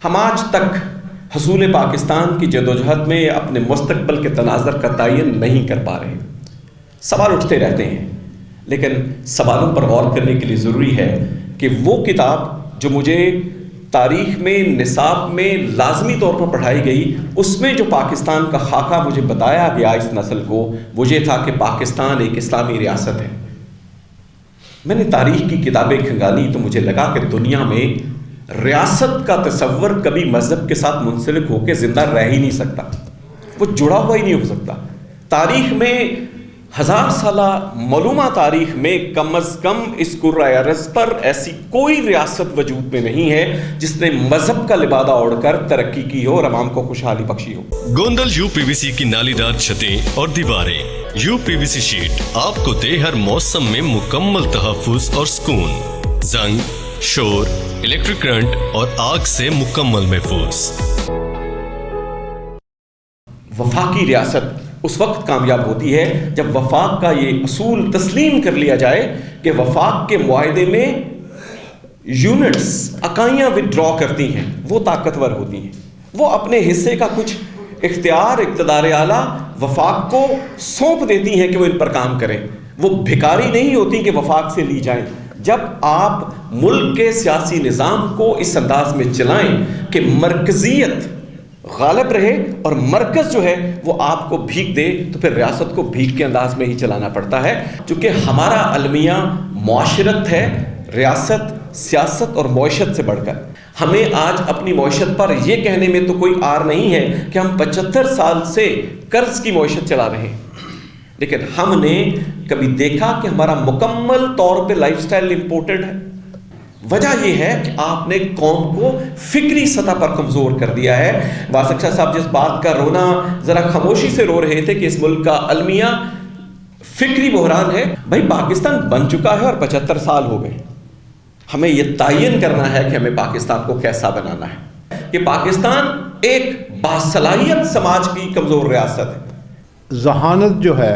ہم آج تک حصول پاکستان کی جدوجہد میں اپنے مستقبل کے تناظر کا تعین نہیں کر پا رہے. سوال اٹھتے رہتے ہیں، لیکن سوالوں پر غور کرنے کے لیے ضروری ہے کہ وہ کتاب جو مجھے تاریخ میں نصاب میں لازمی طور پر پڑھائی گئی، اس میں جو پاکستان کا خاکہ مجھے بتایا گیا اس نسل کو، وہ یہ تھا کہ پاکستان ایک اسلامی ریاست ہے. میں نے تاریخ کی کتابیں کھنگالی تو مجھے لگا کہ دنیا میں ریاست کا تصور کبھی مذہب کے ساتھ منسلک ہو کے زندہ رہ ہی نہیں سکتا، وہ جڑا ہوا ہی نہیں ہو سکتا. تاریخ میں 1000 سالہ معلومہ تاریخ میں کم از کم اس کرۂ ارض پر ایسی کوئی ریاست وجود میں نہیں ہے جس نے مذہب کا لبادہ اوڑھ کر ترقی کی ہو اور عوام کو خوشحالی بخشی ہو. گوندل یو پی وی سی کی نالی دار چھتیں اور دیواریں. یو پی وی سی شیٹ آپ کو دے ہر موسم میں مکمل تحفظ اور سکون. زنگ، شور، الیکٹرک کرنٹ اور آگ سے مکمل محفوظ. وفاقی ریاست اس وقت کامیاب ہوتی ہے جب وفاق کا یہ اصول تسلیم کر لیا جائے کہ وفاق کے معاہدے میں یونٹس، اکائیاں وڈرا کرتی ہیں، وہ طاقتور ہوتی ہیں، وہ اپنے حصے کا کچھ اختیار اقتدار اعلیٰ وفاق کو سونپ دیتی ہیں کہ وہ ان پر کام کریں. وہ بھکاری نہیں ہوتی کہ وفاق سے لی جائیں. جب آپ ملک کے سیاسی نظام کو اس انداز میں چلائیں کہ مرکزیت غالب رہے اور مرکز جو ہے وہ آپ کو بھیک دے، تو پھر ریاست کو بھیک کے انداز میں ہی چلانا پڑتا ہے. چونکہ ہمارا المیہ معاشرت ہے، ریاست سیاست اور معیشت سے بڑھ کر. ہمیں آج اپنی معیشت پر یہ کہنے میں تو کوئی عار نہیں ہے کہ ہم 75 سال سے قرض کی معیشت چلا رہے ہیں، لیکن ہم نے کبھی دیکھا کہ ہمارا مکمل طور پہ لائف سٹائل امپورٹڈ ہے؟ وجہ یہ ہے کہ آپ نے قوم کو فکری سطح پر کمزور کر دیا ہے. واسق شاہ صاحب جس بات کا رونا ذرا خاموشی سے رو رہے تھے کہ اس ملک کا المیہ فکری بحران ہے، بھائی پاکستان بن چکا ہے اور 75 سال ہو گئے. ہمیں یہ تعین کرنا ہے کہ ہمیں پاکستان کو کیسا بنانا ہے. کہ پاکستان ایک باصلاحیت سماج کی کمزور ریاست ہے. ذہانت جو ہے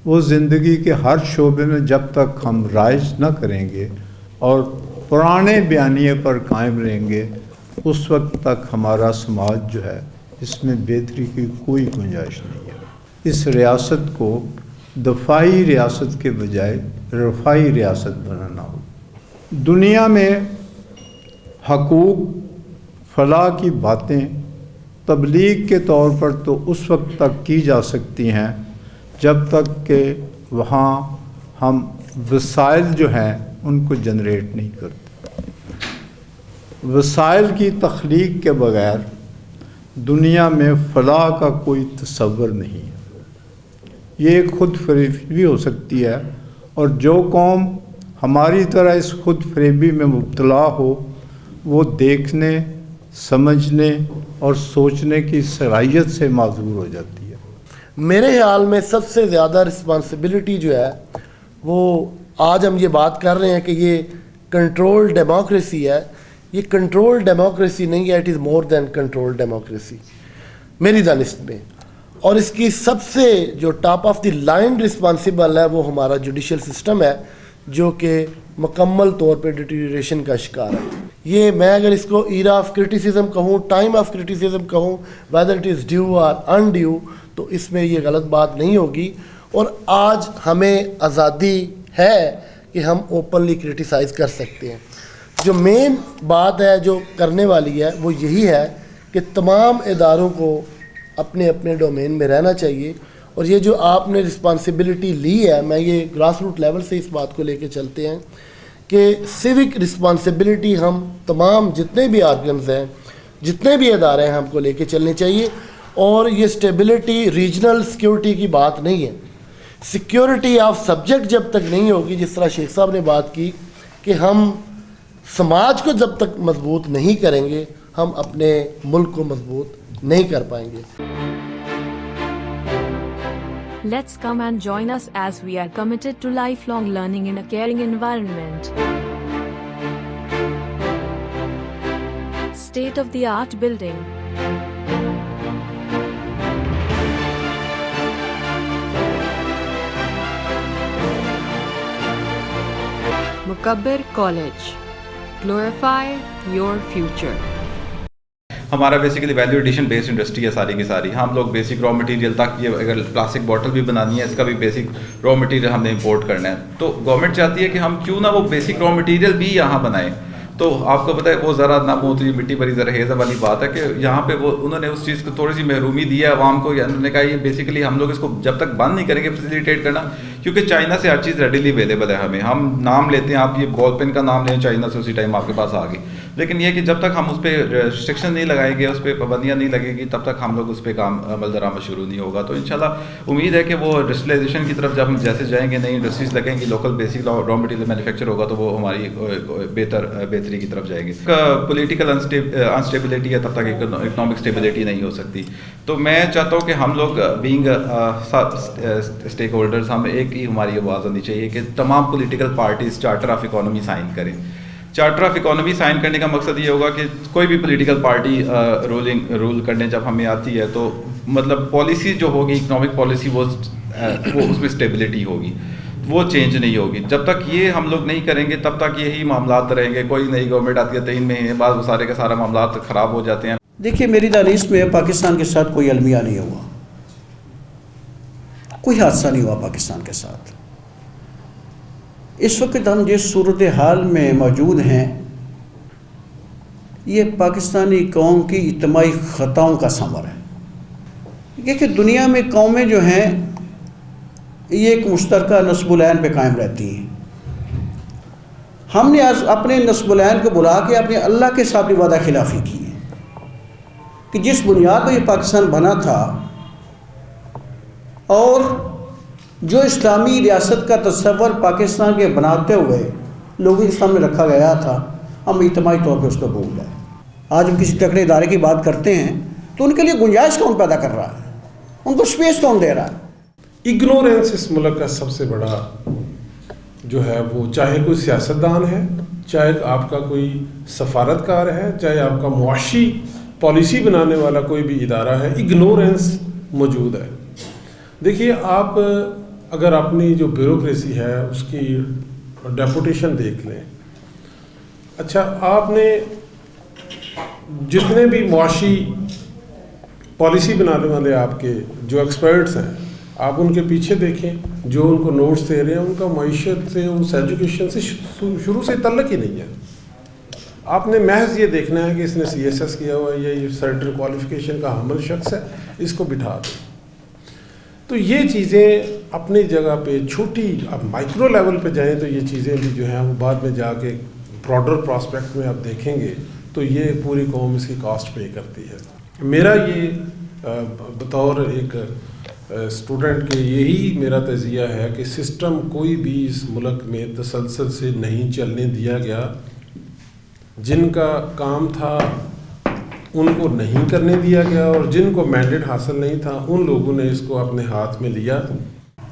وہ زندگی کے ہر شعبے میں جب تک ہم رائج نہ کریں گے اور پرانے بیانیے پر قائم رہیں گے، اس وقت تک ہمارا سماج جو ہے اس میں بہتری کی کوئی گنجائش نہیں ہے. اس ریاست کو دفاعی ریاست کے بجائے رفاعی ریاست بنانا ہوگا. دنیا میں حقوق فلاح کی باتیں تبلیغ کے طور پر تو اس وقت تک کی جا سکتی ہیں جب تک کہ وہاں ہم وسائل جو ہیں ان کو جنریٹ نہیں کرتے. وسائل کی تخلیق کے بغیر دنیا میں فلاح کا کوئی تصور نہیں ہے. یہ ایک خود فریبی ہو سکتی ہے، اور جو قوم ہماری طرح اس خود فریبی میں مبتلا ہو وہ دیکھنے، سمجھنے اور سوچنے کی صلاحیت سے معذور ہو جاتی ہے. میرے خیال میں سب سے زیادہ رسپانسبلٹی جو ہے وہ آج ہم یہ بات کر رہے ہیں کہ یہ کنٹرول ڈیموکریسی ہے. یہ کنٹرول ڈیموکریسی نہیں ہے، it is more than control democracy میری دانست میں. اور اس کی سب سے جو top of the line responsible ہے وہ ہمارا جوڈیشل سسٹم ہے، جو کہ مکمل طور پہ ڈیٹیریشن کا شکار ہے. یہ میں اگر اس کو ایرا آف کرٹیسزم کہوں، ٹائم آف کرٹیسزم کہوں، ویدر اٹ از ڈیو اور ان ڈیو، تو اس میں یہ غلط بات نہیں ہوگی. اور آج ہمیں آزادی ہے کہ ہم اوپنلی کرٹیسائز کر سکتے ہیں. جو مین بات ہے جو کرنے والی ہے وہ یہی ہے کہ تمام اداروں کو اپنے اپنے ڈومین میں رہنا چاہیے. اور یہ جو آپ نے رسپانسبلٹی لی ہے، میں یہ گراس روٹ لیول سے اس بات کو لے کے چلتے ہیں کہ سیوک رسپانسبلٹی ہم تمام جتنے بھی آرگنز ہیں، جتنے بھی ادارے ہیں، ہم کو لے کے چلنے چاہیے. اور یہ اسٹیبلٹی ریجنل سیکیورٹی کی بات نہیں ہے. سیکیورٹی آف سبجیکٹ جب تک نہیں ہوگی، جس طرح شیخ صاحب نے بات کی کہ ہم سماج کو جب تک مضبوط نہیں کریں گے، ہم اپنے ملک کو مضبوط نہیں کر پائیں گے. Let's come and join us as we are committed to lifelong learning in a caring environment. State-of-the-art building. Mukabbir College. Glorify your future. ہمارا basically value addition based industry ہے ساری کی ساری. ہم لوگ بیسک را مٹیریل تک، یہ اگر پلاسٹک بوٹل بھی بنانی ہے اس کا بھی بیسک را مٹیریل ہم نے امپورٹ کرنا ہے. تو گورنمنٹ چاہتی ہے کہ ہم کیوں نہ وہ بیسک را مٹیریل بھی یہاں بنائیں. تو آپ کو پتہ ہے وہ ذرا نہ ہوتی مٹی بھری زرخیز والی بات ہے کہ یہاں پہ وہ انہوں نے اس چیز کو تھوڑی سی محرومی دی ہے عوام کو. انہوں نے کہا یہ بیسیکلی ہم لوگ اس کو جب تک بند نہیں کریں گے فیسیلیٹیٹ کرنا، کیونکہ چائنا سے ہر چیز ریڈیلی اویلیبل ہے. ہم نام لیتے ہیں، آپ یہ بال پین کا نام لیں چائنا سے اسی ٹائم آپ کے پاس آ گئی. لیکن یہ کہ جب تک ہم اس پہ ریسٹرکشن نہیں لگائیں گے، اس پہ پابندیاں نہیں لگیں گی، تب تک ہم لوگ اس پہ کام عمل درآمد شروع نہیں ہوگا. تو انشاءاللہ امید ہے کہ وہ انڈسٹریلائزیشن کی طرف جب ہم جیسے جائیں گے، نئی انڈسٹریز لگیں گی، local basic raw material manufacture ہوگا، تو وہ ہماری بہتری کی طرف جائے گی. پولیٹیکل انسٹیبلٹی ہے تب تک اکنامک اسٹیبلٹی نہیں ہو سکتی. تو میں چاہتا ہوں کہ ہم لوگ بینگ اسٹیک ہولڈرز، ہم ایک ہی ہماری آواز ہونی چاہیے کہ تمام political parties charter of economy sign کریں. چارٹر آف اکانومی سائن کرنے کا مقصد یہ ہوگا کہ کوئی بھی پولیٹیکل پارٹی رول کرنے جب ہمیں آتی ہے تو مطلب پالیسی جو ہوگی اکنامک پالیسی وہ اس میں اسٹیبلٹی ہوگی، وہ چینج نہیں ہوگی. جب تک یہ ہم لوگ نہیں کریں گے تب تک یہی معاملات رہیں گے. کوئی نئی گورنمنٹ آتی ہے 3 مہینے بعد وہ سارے کے سارے معاملات خراب ہو جاتے ہیں. دیکھیے میری دانش میں پاکستان کے ساتھ کوئی المیہ نہیں ہوا، کوئی حادثہ نہیں ہوا پاکستان کے ساتھ. اس وقت ہم جس صورتحال میں موجود ہیں یہ پاکستانی قوم کی اجتماعی خطاؤں کا ثمر ہے. کہ دنیا میں قومیں جو ہیں یہ ایک مشترکہ نصب العین پہ قائم رہتی ہیں. ہم نے اپنے نصب العین کو بلا کے اپنے اللہ کے ساتھ بھی وعدہ خلافی کی ہے کہ جس بنیاد پہ یہ پاکستان بنا تھا اور جو اسلامی ریاست کا تصور پاکستان کے بناتے ہوئے لوگوں کے سامنے رکھا گیا تھا، ہم اجتماعی طور پہ اس کو بھول گئے. آج ہم کسی تکڑے ادارے کی بات کرتے ہیں تو ان کے لیے گنجائش کون پیدا کر رہا ہے، ان کو اسپیس کون دے رہا ہے؟ اگنورینس اس ملک کا سب سے بڑا جو ہے وہ، چاہے کوئی سیاستدان ہے، چاہے آپ کا کوئی سفارتکار ہے، چاہے آپ کا معاشی پالیسی بنانے والا کوئی بھی ادارہ ہے، اگنورینس موجود ہے. دیکھیے آپ اگر اپنی جو بیوروکریسی ہے اس کی ڈیپوٹیشن دیکھ لیں. اچھا آپ نے جتنے بھی معاشی پالیسی بنانے والے آپ کے جو ایکسپرٹس ہیں، آپ ان کے پیچھے دیکھیں جو ان کو نوٹس دے رہے ہیں، ان کا معیشت سے، اس ایجوکیشن سے شروع سے تعلق ہی نہیں ہے. آپ نے محض یہ دیکھنا ہے کہ اس نے CSS کیا ہوا ہے، یہ سرٹن کوالیفیکیشن کا حامل شخص ہے، اس کو بٹھا دیں. تو یہ چیزیں اپنی جگہ پہ چھوٹی، اب مائکرو لیول پہ جائیں تو یہ چیزیں بھی جو ہیں وہ بعد میں جا کے براڈر پراسپیکٹ میں آپ دیکھیں گے تو یہ پوری قوم اس کی کاسٹ پے کرتی ہے. میرا یہ بطور ایک اسٹوڈنٹ کے یہی میرا تجزیہ ہے کہ سسٹم کوئی بھی اس ملک میں تسلسل سے نہیں چلنے دیا گیا. جن کا کام تھا ان کو نہیں کرنے دیا گیا اور جن کو مینڈیٹ حاصل نہیں تھا ان لوگوں نے اس کو اپنے ہاتھ میں لیا.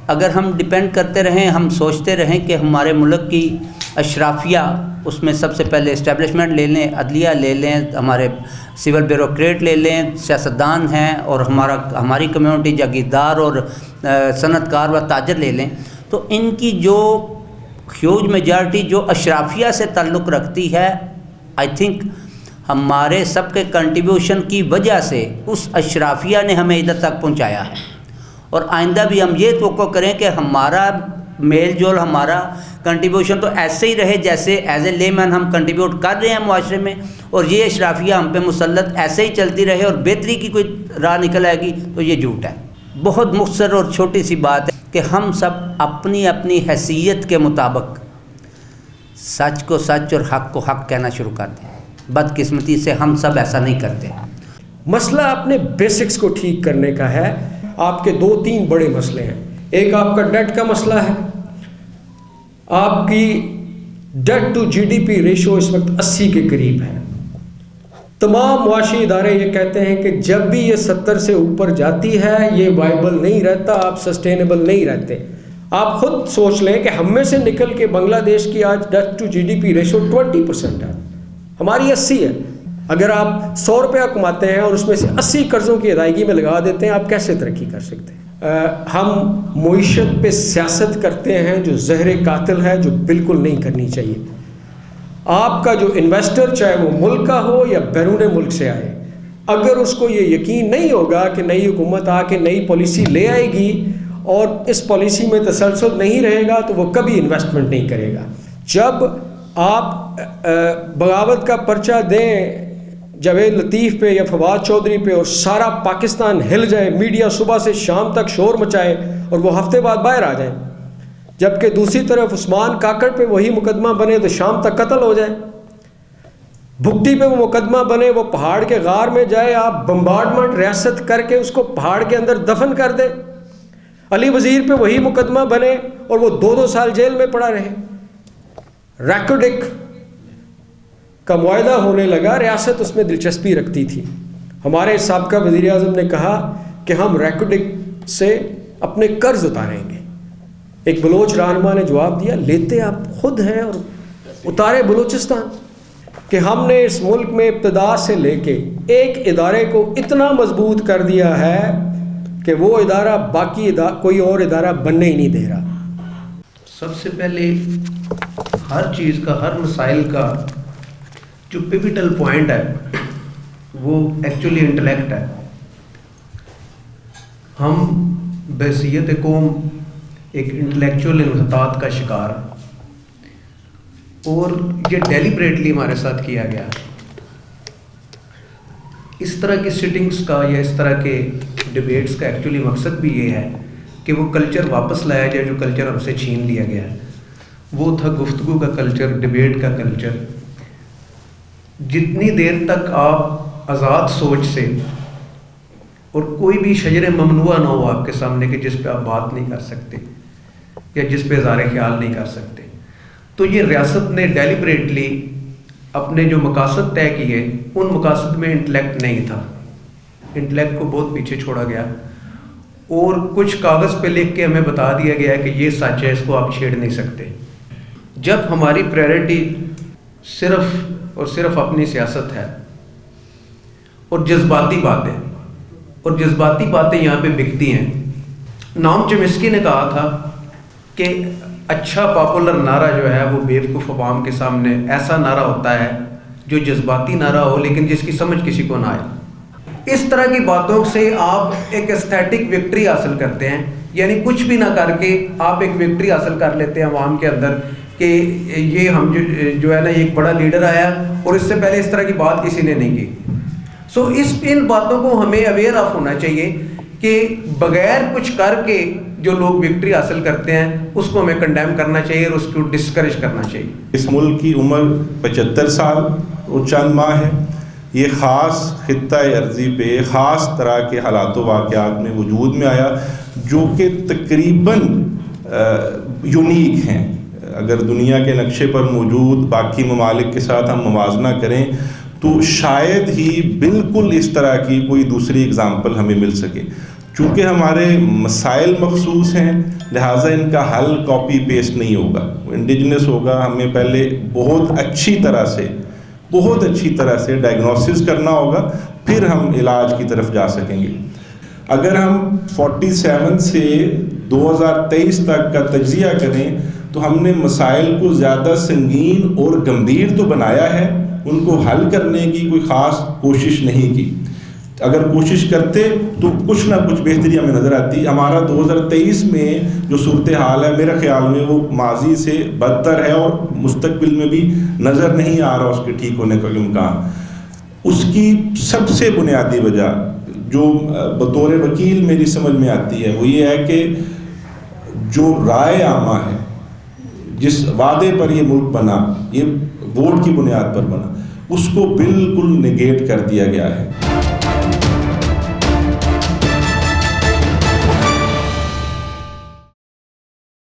اگر ہم ڈیپینڈ کرتے رہیں، ہم سوچتے رہیں کہ ہمارے ملک کی اشرافیہ، اس میں سب سے پہلے اسٹیبلشمنٹ لے لیں، عدلیہ لے لیں، ہمارے سول بیوروکریٹ لے لیں، سیاستدان ہیں، اور ہماری کمیونٹی جاگیردار اور صنعت کار و تاجر لے لیں، تو ان کی جو ہیوج میجارٹی جو اشرافیہ سے تعلق رکھتی ہے، آئی تھنک ہمارے سب کے کنٹریبیوشن کی وجہ سے اس اشرافیہ نے ہمیں ادھر تک پہنچایا ہے. اور آئندہ بھی ہم یہ توقع کریں کہ ہمارا میل جول، ہمارا کنٹریبیوشن تو ایسے ہی رہے جیسے ایز اے لے مین ہم کنٹریبیوٹ کر رہے ہیں معاشرے میں، اور یہ اشرافیہ ہم پہ مسلط ایسے ہی چلتی رہے اور بہتری کی کوئی راہ نکل آئے گی تو یہ جھوٹ ہے. بہت مختصر اور چھوٹی سی بات ہے کہ ہم سب اپنی اپنی حیثیت کے مطابق سچ کو سچ اور حق کو حق کہنا شروع کر دیں. بدقسمتی سے ہم سب ایسا نہیں کرتے. مسئلہ اپنے بیسکس کو ٹھیک کرنے کا ہے. آپ کے 2-3 بڑے مسئلے ہیں. ایک آپ کا ڈیٹ کا مسئلہ ہے. آپ کی ڈیٹ ٹو GDP ریشو اس وقت 80 کے قریب ہے. تمام معاشی ادارے یہ کہتے ہیں کہ جب بھی یہ 70 سے اوپر جاتی ہے یہ وائبل نہیں رہتا، آپ سسٹینیبل نہیں رہتے. آپ خود سوچ لیں کہ ہم میں سے نکل کے بنگلہ دیش کی آج ڈیٹ ٹو GDP ریشو 20% ہے، ہماری 80 ہے. اگر آپ 100 روپیہ کماتے ہیں اور اس میں سے 80 قرضوں کی ادائیگی میں لگا دیتے ہیں، آپ کیسے ترقی کر سکتے ہیں؟ ہم معیشت پہ سیاست کرتے ہیں جو زہر قاتل ہے، جو بالکل نہیں کرنی چاہیے. آپ کا جو انویسٹر، چاہے وہ ملک کا ہو یا بیرون ملک سے آئے، اگر اس کو یہ یقین نہیں ہوگا کہ نئی حکومت آ کے نئی پالیسی لے آئے گی اور اس پالیسی میں تسلسل نہیں رہے گا تو وہ کبھی انویسٹمنٹ نہیں کرے گا. جب آپ بغاوت کا پرچہ دیں جاوید لطیف پہ یا فواد چودھری پہ اور سارا پاکستان ہل جائے, میڈیا صبح سے شام تک شور مچائے اور وہ ہفتے بعد باہر آ جائیں, جبکہ دوسری طرف عثمان کاکڑ پہ وہی مقدمہ بنے تو شام تک قتل ہو جائے, بھگٹی پہ وہ مقدمہ بنے وہ پہاڑ کے غار میں جائے, آپ بمبارڈمنٹ ریاست کر کے اس کو پہاڑ کے اندر دفن کر دیں, علی وزیر پہ وہی مقدمہ بنے اور وہ 2 سال جیل میں پڑا رہے. ریکوڈک کا معاہدہ ہونے لگا, ریاست اس میں دلچسپی رکھتی تھی. ہمارے سابقہ وزیر اعظم نے کہا کہ ہم ریکوڈک سے اپنے قرض اتاریں گے. ایک بلوچ رہنما نے جواب دیا, لیتے آپ خود ہیں اور اتارے بلوچستان. کہ ہم نے اس ملک میں ابتدا سے لے کے ایک ادارے کو اتنا مضبوط کر دیا ہے کہ وہ ادارہ باقی کوئی اور ادارہ بننے ہی نہیں دے رہا. سب سے پہلے ہر چیز کا, ہر مسائل کا جو پیوٹل پوائنٹ ہے وہ ایکچولی انٹلیکٹ ہے. ہم بحیثیت قوم ایک انٹلیکچوئل انحطاط کا شکار ہے اور یہ ڈیلیبریٹلی ہمارے ساتھ کیا گیا ہے. اس طرح کی سٹنگز کا یا اس طرح کے ڈبیٹس کا ایکچولی مقصد بھی یہ ہے کہ وہ کلچر واپس لایا جائے جو کلچر ہم سے چھین لیا گیا ہے. وہ تھا گفتگو کا کلچر, ڈبیٹ کا کلچر. جتنی دیر تک آپ آزاد سوچ سے اور کوئی بھی شجر ممنوع نہ ہو آپ کے سامنے کہ جس پہ آپ بات نہیں کر سکتے یا جس پہ اظہار خیال نہیں کر سکتے, تو یہ ریاست نے ڈیلیبریٹلی اپنے جو مقاصد طے کیے ان مقاصد میں انٹلیکٹ نہیں تھا. انٹلیکٹ کو بہت پیچھے چھوڑا گیا اور کچھ کاغذ پہ لکھ کے ہمیں بتا دیا گیا کہ یہ سچ ہے, اس کو آپ چھیڑ نہیں سکتے. جب ہماری پریورٹی صرف اور صرف اپنی سیاست ہے اور جذباتی باتیں, اور جذباتی باتیں یہاں پہ بکتی ہیں. نام چومسکی نے کہا تھا کہ اچھا پاپولر نعرہ جو ہے وہ بیوقوف عوام کے سامنے ایسا نعرہ ہوتا ہے جو جذباتی نعرہ ہو لیکن جس کی سمجھ کسی کو نہ آئے. اس طرح کی باتوں سے آپ ایک ایستھیٹک وکٹری حاصل کرتے ہیں, یعنی کچھ بھی نہ کر کے آپ ایک وکٹری حاصل کر لیتے ہیں عوام کے اندر کہ یہ ہم جو ہے نا ایک بڑا لیڈر آیا اور اس سے پہلے اس طرح کی بات کسی نے نہیں کی. سو ان باتوں کو ہمیں اویئر آف ہونا چاہیے کہ بغیر کچھ کر کے جو لوگ وکٹری حاصل کرتے ہیں اس کو ہمیں کنڈیم کرنا چاہیے اور اس کو ڈسکریج کرنا چاہیے. اس ملک کی عمر 75 سال اور چند ماہ ہے. یہ خاص خطۂ ارضی پہ خاص طرح کے حالات و واقعات میں وجود میں آیا جو کہ تقریباً یونیک ہیں. اگر دنیا کے نقشے پر موجود باقی ممالک کے ساتھ ہم موازنہ کریں تو شاید ہی بالکل اس طرح کی کوئی دوسری اگزامپل ہمیں مل سکے. چونکہ ہمارے مسائل مخصوص ہیں لہٰذا ان کا حل کاپی پیسٹ نہیں ہوگا, انڈیجنس ہوگا. ہمیں پہلے بہت اچھی طرح سے ڈائگنوسس کرنا ہوگا, پھر ہم علاج کی طرف جا سکیں گے. اگر ہم 47 سے 2023 تک کا تجزیہ کریں تو ہم نے مسائل کو زیادہ سنگین اور گمبھیر تو بنایا ہے, ان کو حل کرنے کی کوئی خاص کوشش نہیں کی. اگر کوشش کرتے تو کچھ نہ کچھ بہتری ہمیں نظر آتی. ہمارا 2023 میں جو صورتحال ہے میرے خیال میں وہ ماضی سے بدتر ہے اور مستقبل میں بھی نظر نہیں آ رہا اس کے ٹھیک ہونے کا امکان. اس کی سب سے بنیادی وجہ جو بطور وکیل میری سمجھ میں آتی ہے وہ یہ ہے کہ جو رائے عامہ ہے, جس وعدے پر یہ ملک بنا, یہ ووٹ کی بنیاد پر بنا, اس کو بالکل نگیٹ کر دیا گیا ہے.